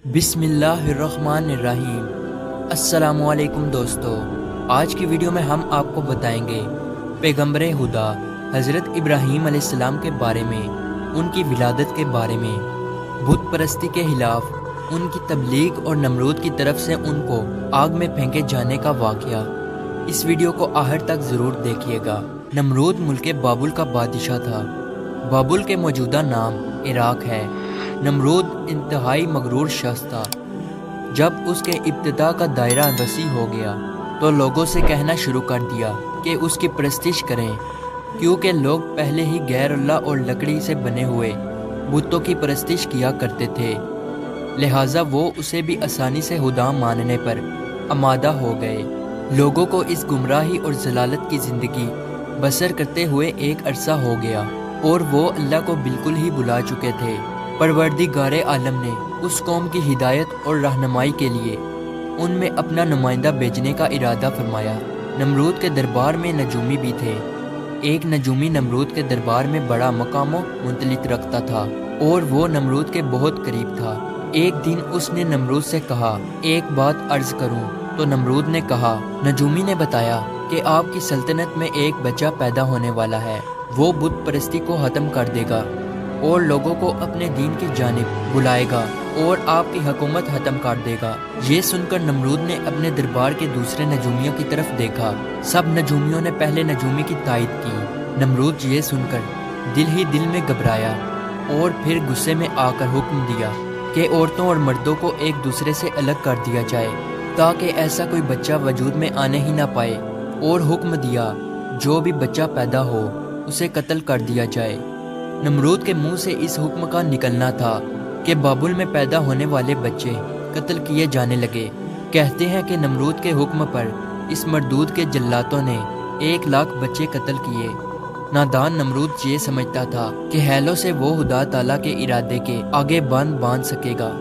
बिस्मिल्लाहिर्रहमानिर्रहीम। अस्सलामु अलैकुम दोस्तों, आज की वीडियो में हम आपको बताएंगे पैगंबर खुदा हज़रत इब्राहीम अलैहिस्सलाम के बारे में, उनकी विलादत के बारे में, बुत परस्ती के खिलाफ उनकी तबलीग और नमरूद की तरफ से उनको आग में फेंके जाने का वाक़या। इस वीडियो को आखिर तक ज़रूर देखिएगा। नमरूद मुल्क बाबुल का बादशाह था। बाबुल के मौजूदा नाम इराक है। नमरूद इंतहाई मगरूर शख्स था। जब उसके इब्तिदा का दायरा वसी हो गया तो लोगों से कहना शुरू कर दिया कि उसकी परस्तिश करें, क्योंकि लोग पहले ही गैर अल्लाह और लकड़ी से बने हुए बुतों की परस्तिश किया करते थे। लिहाजा वो उसे भी आसानी से खुदा मानने पर आमादा हो गए। लोगों को इस गुमराही और जलालत की ज़िंदगी बसर करते हुए एक अरसा हो गया और वो अल्लाह को बिल्कुल ही भुला चुके थे। परवरदिगारे आलम ने उस कौम की हिदायत और रहनुमाई के लिए उनमें अपना नुमाइंदा भेजने का इरादा फरमाया। नमरूद के दरबार में नजूमी भी थे। एक नजूमी नमरूद के दरबार में बड़ा मकाम मुंतलिक रखता था और वो नमरूद के बहुत करीब था। एक दिन उसने नमरूद से कहा, एक बात अर्ज करूं? तो नमरूद ने कहा। नजूमी ने बताया कि आपकी सल्तनत में एक बच्चा पैदा होने वाला है। वो बुत परस्ती को ख़त्म कर देगा और लोगों को अपने दीन की जानिब बुलाएगा और आपकी हुकूमत ख़त्म कर देगा। ये सुनकर नमरूद ने अपने दरबार के दूसरे नजूमियों की तरफ देखा। सब नजूमियों ने पहले नजूमी की तायद की। नमरूद ये सुनकर दिल ही दिल में घबराया और फिर गुस्से में आकर हुक्म दिया कि औरतों और मर्दों को एक दूसरे से अलग कर दिया जाए ताकि ऐसा कोई बच्चा वजूद में आने ही ना पाए, और हुक्म दिया जो भी बच्चा पैदा हो उसे कत्ल कर दिया जाए। नमरूद के मुंह से इस हुक्म का निकलना था कि बाबुल में पैदा होने वाले बच्चे कत्ल किए जाने लगे। कहते हैं कि नमरूद के हुक्म पर इस मरदूद के जल्लातों ने 1,00,000 बच्चे कत्ल किए। नादान नमरूद ये समझता था कि हैलों से वो खुदा ताला के इरादे के आगे बांध सकेगा।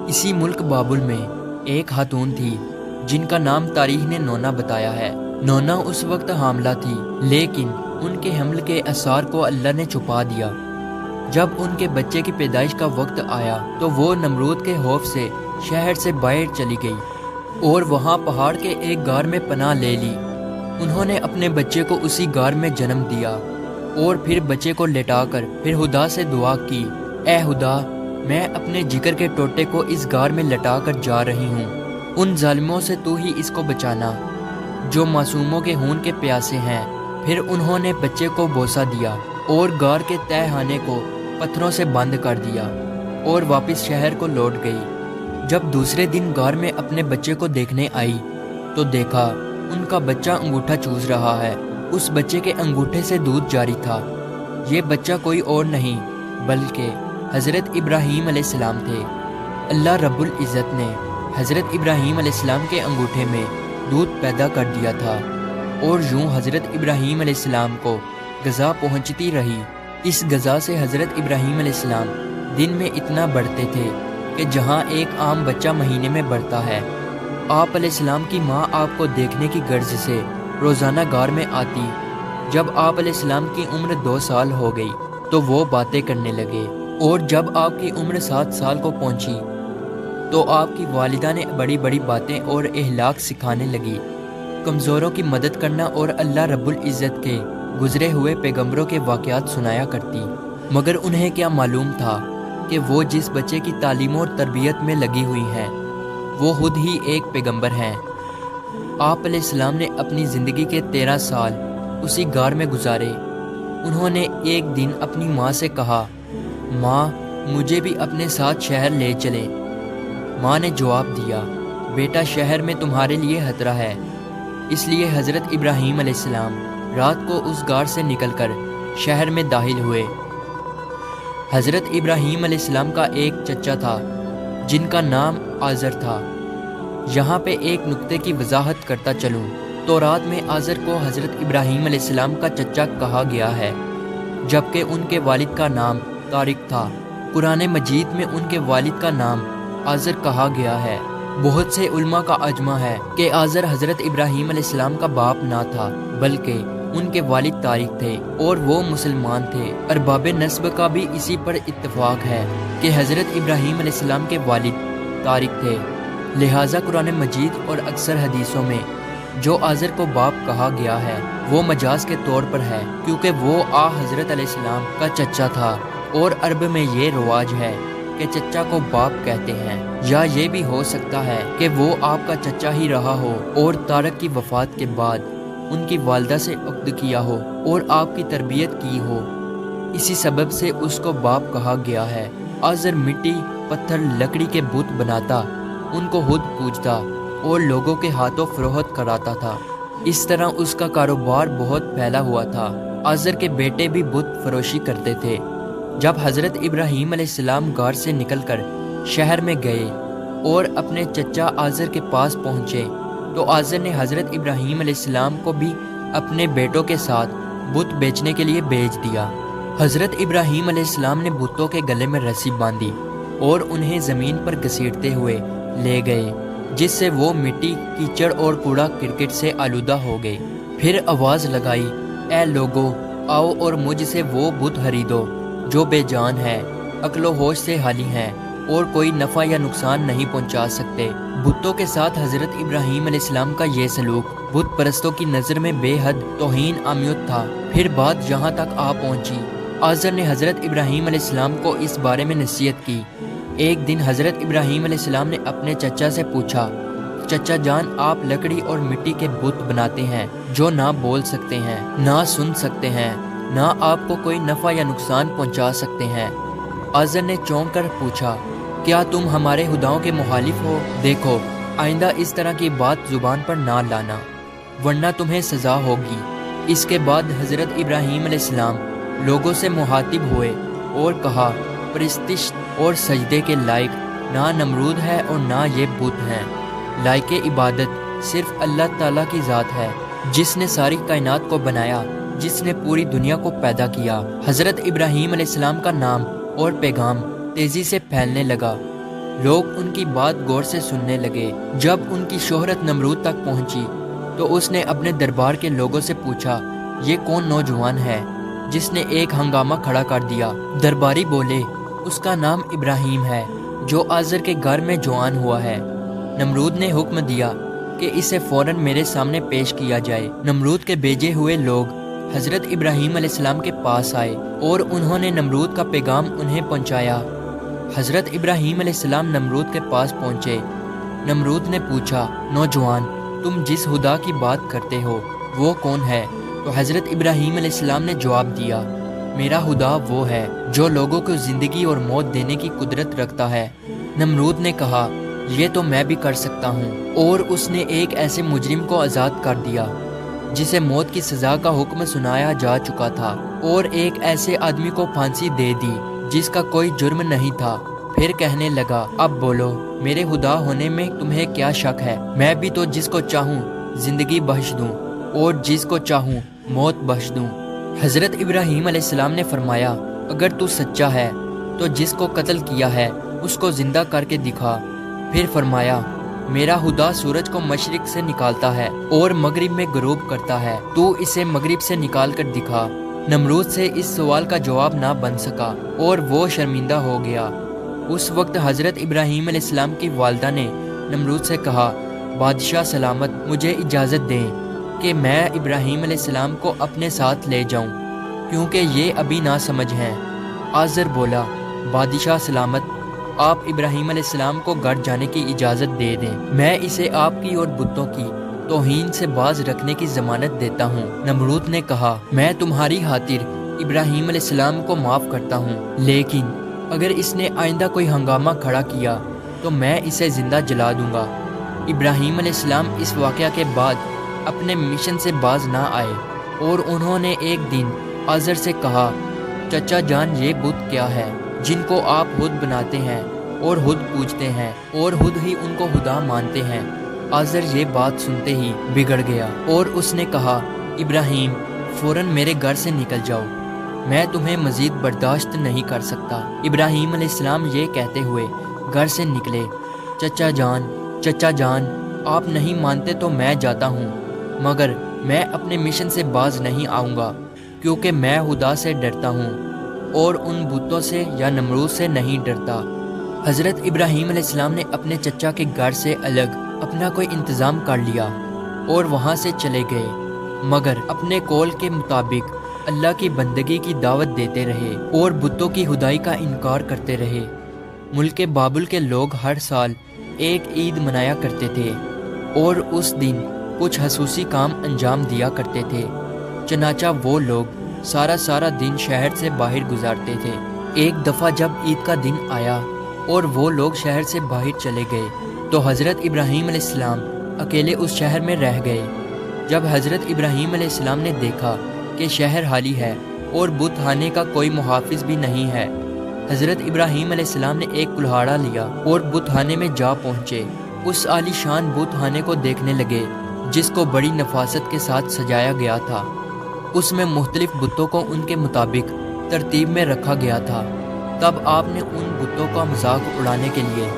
इसी मुल्क बाबुल में एक खातून थी जिनका नाम तारीख ने नोना बताया है। नोना उस वक्त हामला थी, लेकिन उनके हमल के असार को अल्लाह ने छुपा दिया। जब उनके बच्चे की पैदाइश का वक्त आया तो वो नमरूद के खौफ से शहर से बाहर चली गई और वहाँ पहाड़ के एक गार में पनाह ले ली। उन्होंने अपने बच्चे को उसी गार में जन्म दिया और फिर बच्चे को लेटाकर फिर खुदा से दुआ की, ए खुदा, मैं अपने जिगर के टोटे को इस गार में लटा कर जा रही हूँ। उन जालिमों से तू ही इसको बचाना जो मासूमों के खून के प्यासे हैं। फिर उन्होंने बच्चे को बोसा दिया और गार के तहखाने को पत्थरों से बंद कर दिया और वापस शहर को लौट गई। जब दूसरे दिन गार में अपने बच्चे को देखने आई तो देखा उनका बच्चा अंगूठा चूस रहा है। उस बच्चे के अंगूठे से दूध जारी था। ये बच्चा कोई और नहीं बल्कि हज़रत इब्राहीम अलैहिस्सलाम थे। अल्लाह रब्बुल इज़्ज़त ने हज़रत इब्राहीम अलैहिस्सलाम के अंगूठे में दूध पैदा कर दिया था और यूं हज़रत इब्राहीम अलैहिस्सलाम को गज़ा पहुंचती रही। इस गज़ा से हज़रत इब्राहीम अलैहिस्सलाम दिन में इतना बढ़ते थे कि जहां एक आम बच्चा महीने में बढ़ता है। आप अलैहिस्सलाम की माँ आपको देखने की गर्ज से रोज़ाना गार में आती। जब आप अलैहिस्सलाम की उम्र 2 साल हो गई तो वो बातें करने लगे, और जब आपकी उम्र 7 साल को पहुंची तो आपकी वालिदा ने बड़ी बड़ी बातें और अखलाक सिखाने लगी। कमज़ोरों की मदद करना और अल्लाह रब्बुल इज़्ज़त के गुज़रे हुए पैगंबरों के वाक़यात सुनाया करती। मगर उन्हें क्या मालूम था कि वो जिस बच्चे की तालीम और तरबियत में लगी हुई हैं वो खुद ही एक पैगंबर हैं। आप अलैहिस्सलाम ने अपनी ज़िंदगी के 13 साल उसी गार में गुजारे। उन्होंने एक दिन अपनी माँ से कहा, माँ, मुझे भी अपने साथ शहर ले चले। माँ ने जवाब दिया, बेटा, शहर में तुम्हारे लिए खतरा है। इसलिए हज़रत इब्राहीम अलैहिस्सलाम रात को उस गार से निकलकर शहर में दाखिल हुए। हज़रत इब्राहीम अलैहिस्सलाम का एक चचा था जिनका नाम आज़र था। यहाँ पे एक नुक्ते की वजाहत करता चलूँ तो रात में आज़र को हज़रत इब्राहीम अलैहिस्सलाम का चचा कहा गया है, जबकि उनके वालिद का नाम तारिक था। कुरान मजीद में उनके वालिद का नाम आज़र कहा गया है। बहुत से उल्मा का अजमा है कि आज़र हज़रत इब्राहीम अलैहिस्सलाम का बाप ना था बल्कि उनके वालिद तारिक थे और वो मुसलमान थे। अरबाब नस्ब का भी इसी पर इत्तफाक है कि हज़रत इब्राहीम अलैहिस्सलाम के वालिद तारिक थे। लिहाजा कुरान मजीद और अक्सर हदीसों में जो आज़र को बाप कहा गया है वो मजाज के तौर पर है, क्योंकि वो हज़रत अलैहिस्सलाम का चचा था और अरब में ये रिवाज है कि चचा को बाप कहते हैं। या ये भी हो सकता है कि वो आपका चचा ही रहा हो और तारक की वफात के बाद उनकी वालदा से अक्द किया हो और आपकी तरबियत की हो, इसी सबब से उसको बाप कहा गया है। आज़र मिट्टी, पत्थर, लकड़ी के बुत बनाता, उनको खुद पूजता और लोगों के हाथों फरोख्त कराता था। इस तरह उसका कारोबार बहुत फैला हुआ था। आज़र के बेटे भी बुत फरोशी करते थे। जब हज़रत इब्राहीम अलैहिस्सलाम गार से निकलकर शहर में गए और अपने चचा आज़र के पास पहुँचे तो आज़र ने हज़रत इब्राहीम अलैहिस्सलाम को भी अपने बेटों के साथ बुत बेचने के लिए भेज दिया। हज़रत इब्राहीम अलैहिस्सलाम ने बुतों के गले में रस्सी बांधी और उन्हें ज़मीन पर घसीटते हुए ले गए, जिससे वो मिट्टी, कीचड़ और कूड़ा क्रिकेट से आलूदा हो गए। फिर आवाज़ लगाई, ऐ लोगो, आओ और मुझसे वो बुत खरीदो जो बेजान है, अक्लो होश से हाली हैं और कोई नफ़ा या नुकसान नहीं पहुंचा सकते। बुतों के साथ हज़रत इब्राहीम अलैहिस्सलाम का ये सलूक बुत परस्तों की नज़र में बेहद तौहीन आमियत था। फिर बात यहाँ तक आ पहुँची। आज़र ने हज़रत इब्राहीम अलैहिस्सलाम को इस बारे में नसीहत की। एक दिन हज़रत इब्राहीम अलैहिस्सलाम ने अपने चचा से पूछा, चचा जान, आप लकड़ी और मिट्टी के बुत बनाते हैं जो ना बोल सकते हैं, ना सुन सकते हैं, ना आपको कोई नफ़ा या नुकसान पहुंचा सकते हैं। आज़र ने चौंक कर पूछा, क्या तुम हमारे खुदाओं के मुखालिफ हो? देखो, आइंदा इस तरह की बात ज़ुबान पर ना लाना, वरना तुम्हें सज़ा होगी। इसके बाद हज़रत इब्राहीम अलैहिस्सलाम लोगों से मुखातिब हुए और कहा, परिस्तिश और सजदे के लायक ना नमरूद है और ना ये बुत हैं। लायके इबादत सिर्फ अल्लाह ताला की ज़ात है, जिसने सारी कायनात को बनाया, जिसने पूरी दुनिया को पैदा किया। हज़रत इब्राहीम अलैहिस्सलाम का नाम और पैगाम तेज़ी से फैलने लगा। लोग उनकी बात गौर से सुनने लगे। जब उनकी शोहरत नमरूद तक पहुंची तो उसने अपने दरबार के लोगों से पूछा, ये कौन नौजवान है जिसने एक हंगामा खड़ा कर दिया? दरबारी बोले, उसका नाम इब्राहीम है जो आज़र के घर में जवान हुआ है। नमरूद ने हुक्म दिया कि इसे फ़ौरन मेरे सामने पेश किया जाए। नमरूद के भेजे हुए लोग हज़रत इब्राहीम अलैहिस्सलाम के पास आए और उन्होंने नमरूद का पैगाम उन्हें पहुंचाया। हज़रत इब्राहीम अलैहिस्सलाम नमरूद के पास पहुंचे। नमरूद ने पूछा, नौजवान, तुम जिस खुदा की बात करते हो वो कौन है? तो हज़रत इब्राहीम अलैहिस्सलाम ने जवाब दिया, मेरा खुदा वो है जो लोगों को ज़िंदगी और मौत देने की कुदरत रखता है। नमरूद ने कहा, ये तो मैं भी कर सकता हूँ। और उसने एक ऐसे मुजरिम को आज़ाद कर दिया जिसे मौत की सज़ा का हुक्म सुनाया जा चुका था, और एक ऐसे आदमी को फांसी दे दी जिसका कोई जुर्म नहीं था। फिर कहने लगा, अब बोलो, मेरे खुदा होने में तुम्हें क्या शक है? मैं भी तो जिसको चाहूँ ज़िंदगी बख्श दूँ और जिसको चाहूँ मौत बख्श दूँ। हज़रत इब्राहीम अलैहिस्सलाम ने फरमाया, अगर तू सच्चा है तो जिसको कत्ल किया है उसको ज़िंदा करके दिखा। फिर फरमाया, मेरा खुदा सूरज को मशरिक से निकालता है और मगरिब में गुरूब करता है, तू इसे मगरिब से निकाल कर दिखा। नमरूद से इस सवाल का जवाब ना बन सका और वो शर्मिंदा हो गया। उस वक्त हज़रत इब्राहीम अलैहिस्सलाम की वालदा ने नमरूद से कहा, बादशाह सलामत, मुझे इजाज़त दें कि मैं इब्राहीम अलैहिस्सलाम को अपने साथ ले जाऊं, क्योंकि ये अभी ना समझ हैं। आज़र बोला, बादशाह सलामत, आप इब्राहीम अलैहिस्सलाम को घर जाने की इजाज़त दे दें, मैं इसे आपकी और बुतों की तौहीन से बाज रखने की ज़मानत देता हूँ। नमरूद ने कहा, मैं तुम्हारी खातिर इब्राहीम अलैहिस्सलाम को माफ़ करता हूँ, लेकिन अगर इसने आइंदा कोई हंगामा खड़ा किया तो मैं इसे ज़िंदा जला दूंगा। इब्राहीम अलैहिस्सलाम इस वाक़या के बाद अपने मिशन से बाज ना आए और उन्होंने एक दिन आज़र से कहा, चचा जान, ये बुत क्या है जिनको आप खुद बनाते हैं और खुद पूजते हैं और खुद ही उनको खुदा मानते हैं? आज़र ये बात सुनते ही बिगड़ गया और उसने कहा, इब्राहीम, फ़ौरन मेरे घर से निकल जाओ, मैं तुम्हें मज़ीद बर्दाश्त नहीं कर सकता। इब्राहीम अलैहिस्सलाम ये कहते हुए घर से निकले। चचा जान, आप नहीं मानते तो मैं जाता हूँ, मगर मैं अपने मिशन से बाज नहीं आऊँगा, क्योंकि मैं खुदा से डरता हूँ और उन बुतों से या नमरूद से नहीं डरता। حضرت ابراہیم علیہ السلام نے اپنے چچا کے گھر سے الگ اپنا کوئی انتظام کر لیا اور وہاں سے چلے گئے، مگر اپنے قول کے مطابق اللہ کی بندگی کی دعوت دیتے رہے اور بتوں کی خدائی کا انکار کرتے رہے۔ ملک بابل کے لوگ ہر سال ایک عید منایا کرتے تھے اور اس دن کچھ خصوصی کام انجام دیا کرتے تھے، چنانچہ وہ لوگ سارا دن شہر سے باہر گزارتے تھے۔ ایک دفعہ جب عید کا دن آیا اور وہ لوگ شہر سے باہر چلے گئے تو حضرت ابراہیم علیہ السلام اکیلے اس شہر میں رہ گئے۔ جب حضرت ابراہیم علیہ السلام نے دیکھا کہ شہر خالی ہے اور بت خانے کا کوئی محافظ بھی نہیں ہے، حضرت ابراہیم علیہ السلام نے ایک کلہاڑا لیا اور بت خانے میں جا پہنچے۔ اس عالی شان بت خانے کو دیکھنے لگے جس کو بڑی نفاست کے ساتھ سجایا گیا تھا۔ اس میں مختلف بتوں کو ان کے مطابق ترتیب میں رکھا گیا تھا۔ تب آپ نے ان بتوں کا مذاق اڑانے کے لیے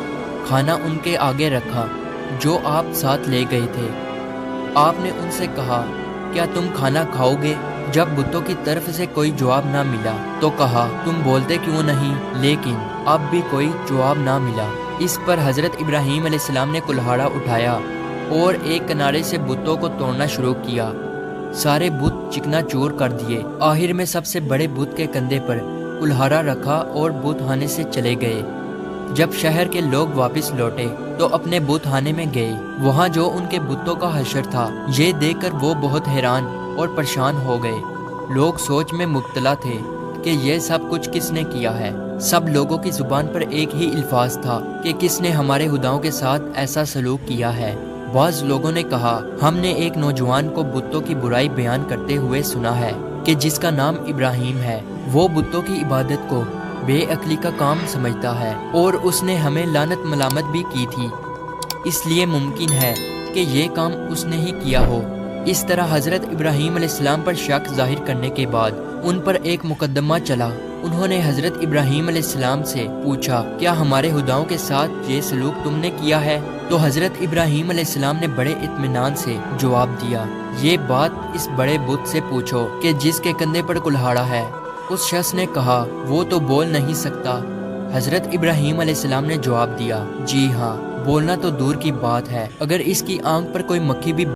کھانا ان کے آگے رکھا جو آپ ساتھ لے گئے تھے۔ آپ نے ان سے کہا، کیا تم کھانا کھاؤ گے؟ جب بتوں کی طرف سے کوئی جواب نہ ملا تو کہا، تم بولتے کیوں نہیں؟ لیکن اب بھی کوئی جواب نہ ملا۔ اس پر حضرت ابراہیم علیہ السلام نے کلہاڑا اٹھایا اور ایک کنارے سے بتوں کو توڑنا شروع کیا۔ سارے بت چکنا چور کر دیے۔ آخر میں سب سے بڑے بت کے کندھے پر کلہاڑا رکھا اور بت خانے سے چلے گئے۔ جب شہر کے لوگ واپس لوٹے تو اپنے بت خانے میں گئے۔ وہاں جو ان کے بتوں کا حشر تھا، یہ دیکھ کر وہ بہت حیران اور پریشان ہو گئے۔ لوگ سوچ میں مبتلا تھے کہ یہ سب کچھ کس نے کیا ہے۔ سب لوگوں کی زبان پر ایک ہی الفاظ تھا کہ کس نے ہمارے خداؤں کے ساتھ ایسا سلوک کیا ہے۔ بعض لوگوں نے کہا، ہم نے ایک نوجوان کو بتوں کی برائی بیان کرتے ہوئے سنا ہے کہ جس کا نام ابراہیم ہے، وہ بتوں کی عبادت کو بے عقلی کا کام سمجھتا ہے اور اس نے ہمیں لعنت ملامت بھی کی تھی، اس لیے ممکن ہے کہ یہ کام اس نے ہی کیا ہو۔ اس طرح حضرت ابراہیم علیہ السلام پر شک ظاہر کرنے کے بعد ان پر ایک مقدمہ چلا۔ انہوں نے حضرت ابراہیم علیہ السلام سے پوچھا، کیا ہمارے خداؤں کے ساتھ یہ سلوک تم نے کیا ہے؟ تو حضرت ابراہیم علیہ السلام نے بڑے اطمینان سے جواب دیا، یہ بات اس بڑے بت سے پوچھو کہ جس کے کندھے پر کلہاڑا ہے۔ اس شخص نے کہا، وہ تو بول نہیں سکتا۔ حضرت ابراہیم علیہ السلام نے جواب دیا، جی ہاں، بولنا تو دور کی بات ہے، اگر اس کی آنکھ پر کوئی مکھی بھی